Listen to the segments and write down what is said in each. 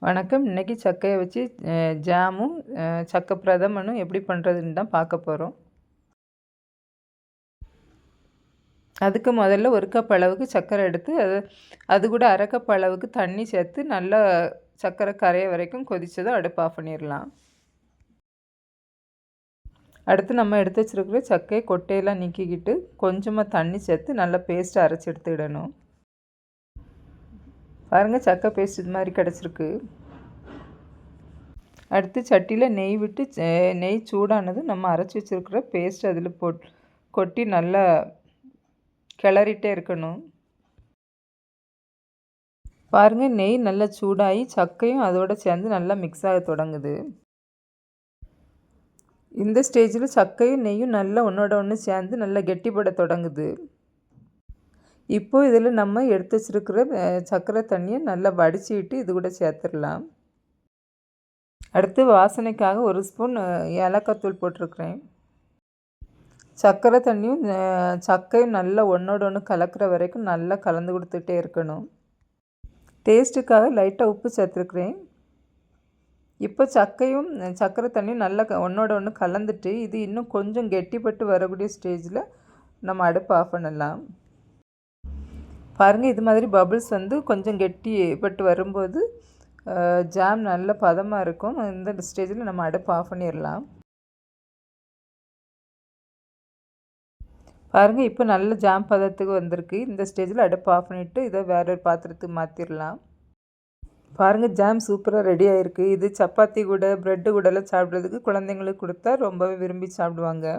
வணக்கம். இன்றைக்கி சக்கையை வச்சு ஜாமும் சக்கை பிரதமனும் எப்படி பண்ணுறதுன்னு தான் பார்க்க போகிறோம். அதுக்கு முதல்ல 1 கப் அளவுக்கு சர்க்கரை எடுத்து அது கூட அரை கப் அளவுக்கு தண்ணி சேர்த்து நல்லா சர்க்கரை கரைய வரைக்கும் கொதித்ததும் அடுப்பு ஆஃப் பண்ணிடலாம். அடுத்து நம்ம எடுத்து வச்சுருக்கிற சக்கையை கொட்டையெல்லாம் நீக்கிக்கிட்டு கொஞ்சமாக தண்ணி சேர்த்து நல்லா பேஸ்ட்டு அரைச்சி எடுத்துக்கிடணும். பாருங்கள், சக்கை பேஸ்ட் இது மாதிரி கிடச்சிருக்கு. அடுத்து சட்டியில் நெய் விட்டு நெய் சூடானதும் நம்ம அரைச்சி வச்சுருக்கிற பேஸ்ட் அதில் கொட்டி நல்லா கிளறிட்டே இருக்கணும். பாருங்கள், நெய் நல்லா சூடாகி சக்கையும் அதோடு சேர்ந்து நல்லா மிக்ஸ் ஆக தொடங்குது. இந்த ஸ்டேஜில் சக்கையும் நெய்யும் நல்லா ஒன்றோட ஒன்று சேர்ந்து நல்லா கெட்டிப்பட தொடங்குது. இப்போது இதில் நம்ம எடுத்து வச்சுருக்கிற சர்க்கரை தண்ணியை நல்லா வடிச்சிட்டு இது கூட சேர்த்துடலாம். அடுத்து வாசனைக்காக 1 ஸ்பூன் ஏலக்காய் தூள் போட்டிருக்கிறேன். சர்க்கரை தண்ணியும் சக்கையும் நல்லா ஒன்றோட ஒன்று கலக்கிற வரைக்கும் நல்லா கலந்து கொடுத்துட்டே இருக்கணும். டேஸ்ட்டுக்காக லைட்டாக உப்பு சேர்த்துருக்குறேன். இப்போ சக்கையும் சர்க்கரை தண்ணியும் நல்லா ஒன்றோட ஒன்று கலந்துட்டு இது இன்னும் கொஞ்சம் கெட்டிப்பட்டு வரக்கூடிய ஸ்டேஜில் நம்ம அடுப்பு ஆஃப் பண்ணலாம். பாருங்கள், இது மாதிரி பபிள்ஸ் கொஞ்சம் கெட்டிப்பட்டு வரும்போது ஜாம் நல்ல பதமாக இருக்கும். இந்த ஸ்டேஜில் நம்ம அடுப்பு ஆஃப் பண்ணிடலாம். பாருங்கள், இப்போ நல்ல ஜாம் பதத்துக்கு வந்திருக்கு. இந்த ஸ்டேஜில் அடுப்பு ஆஃப் பண்ணிவிட்டு இதை வேற ஒரு பாத்திரத்துக்கு மாற்றிடலாம். பாருங்கள், ஜாம் சூப்பராக ரெடி ஆகிருக்கு. இது சப்பாத்தி கூட ப்ரெட்டு கூடலாம் சாப்பிட்றதுக்கு குழந்தைங்களுக்கு கொடுத்தா ரொம்பவே விரும்பி சாப்பிடுவாங்க.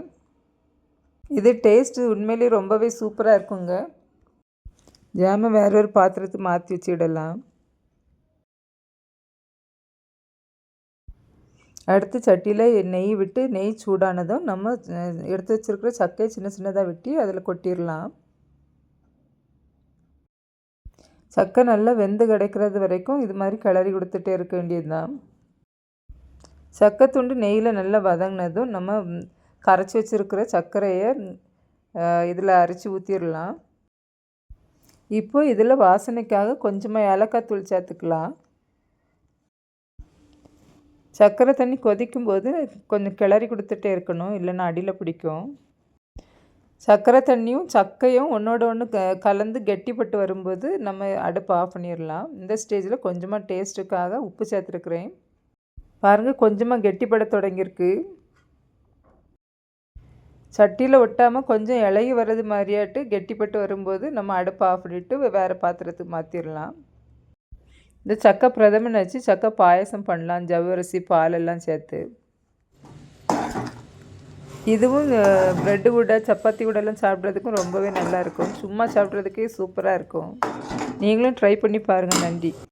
இது டேஸ்ட்டு உண்மையிலேயே ரொம்பவே சூப்பராக இருக்குங்க. ஜாமை வேற ஒரு பாத்திரத்துக்கு மாற்றி வச்சிடலாம். அடுத்து சட்டியில் நெய் விட்டு நெய் சூடானதும் நம்ம எடுத்து வச்சுருக்கிற சக்கையை சின்ன சின்னதாக வெட்டி அதில் கொட்டிடலாம். சக்கை நல்லா வெந்து கிடைக்கிறது வரைக்கும் இது மாதிரி கிளறி கொடுத்துட்டே இருக்க வேண்டியது தான். சக்கை துண்டு நெய்யில் நல்லா வதங்கினதும் நம்ம கரைச்சி வச்சுருக்கிற சர்க்கரையை இதில் அரைச்சி ஊற்றிடலாம். இப்போ இதில் வாசனைக்காக கொஞ்சமாக ஏலக்காய் தூள் சேர்த்துக்கலாம். சர்க்கரை தண்ணி கொதிக்கும்போது கொஞ்சம் கிளறி கொடுத்துட்டே இருக்கணும், இல்லைன்னா அடியில் பிடிக்கும். சர்க்கரை தண்ணியும் சக்கையும் ஒன்றோட ஒன்று கலந்து கெட்டிப்பட்டு வரும்போது நம்ம அடுப்பு ஆஃப் பண்ணிடலாம். இந்த ஸ்டேஜில் கொஞ்சமாக டேஸ்ட்டுக்காக உப்பு சேர்த்துருக்குறேன். பாருங்கள், கொஞ்சமாக கெட்டிப்பட தொடங்கியிருக்கு. சட்டியில் ஒட்டாமல் கொஞ்சம் இலகி வர்றது மாதிரியாட்டு கெட்டிப்பட்டு வரும்போது நம்ம அடுப்பு ஆஃப் பண்ணிவிட்டு வேறு பாத்திரத்துக்கு மாற்றிடலாம். இந்த சக்கை பிரதமன் வச்சு சக்கை பாயசம் பண்ணலாம், ஜவ்வரிசி பாலெல்லாம் சேர்த்து. இதுவும் ப்ரெட்டு கூட சப்பாத்தி கூடலாம் சாப்பிட்றதுக்கும் ரொம்பவே நல்லாயிருக்கும். சும்மா சாப்பிட்றதுக்கே சூப்பராக இருக்கும். நீங்களும் ட்ரை பண்ணி பாருங்கள். நன்றி.